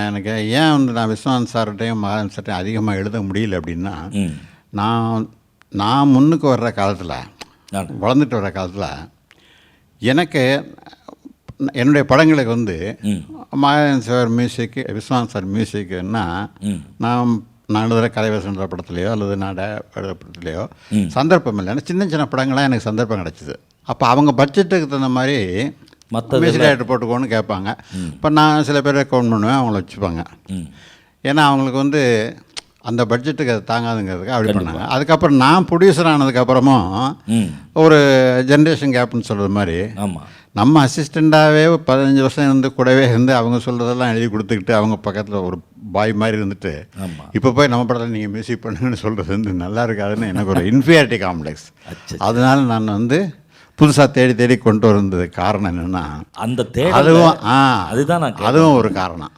எனக்கு ஏன் வந்து நான் விஸ்வநாத் சார்கிட்டையும் மகாதேவன் சார்ட்டையும் அதிகமாக எழுத முடியல அப்படின்னா, நான் நான் முன்னுக்கு வர்ற காலத்தில், வளர்ந்துட்டு வர்ற காலத்தில் எனக்கு என்னுடைய படங்களுக்கு வந்து மகாதேவன் சார் மியூசிக்கு, விஸ்வநாத் சார் மியூசிக்குன்னா நான் எழுதுகிற கலைவசன்ற படத்துலையோ அல்லது நான் படத்துலையோ சந்தர்ப்பம் இல்லை. ஏன்னா சின்ன சின்ன படங்களாக எனக்கு சந்தர்ப்பம் கிடச்சிது. அப்போ அவங்க பட்ஜெட்டுக்கு தகுந்த மாதிரி மியூசிக் டைரக்டர் போட்டுக்கோன்னு கேட்பாங்க. இப்போ நான் சில பேரை கவுண்ட் பண்ணுவேன், அவங்கள வச்சுப்பாங்க. ஏன்னா அவங்களுக்கு வந்து அந்த பட்ஜெட்டுக்கு அது தாங்காதுங்கிறதுக்கு அப்படி பண்ணாங்க. அதுக்கப்புறம் நான் ப்ரொடியூசர் ஆனதுக்கப்புறமும் ஒரு ஜென்ரேஷன் கேப்னு சொல்கிற மாதிரி நம்ம அசிஸ்டண்ட்டாகவே 15 வருஷம் இருந்து கூடவே இருந்து அவங்க சொல்கிறதெல்லாம் எழுதி கொடுத்துக்கிட்டு அவங்க பக்கத்தில் ஒரு பாய் மாதிரி இருந்துட்டு இப்போ போய் நம்ம படத்தில் நீங்கள் மியூசிக் பண்ணுங்கன்னு சொல்கிறது வந்து நல்லா இருக்காதுன்னு எனக்கு ஒரு இன்ஃபீரியாரிட்டி காம்ப்ளெக்ஸ். அதனால நான் வந்து புதுசாக தேடி தேடி கொண்டு வந்தது காரணம் என்னென்னா அந்த அதுவும் ஒரு காரணம்.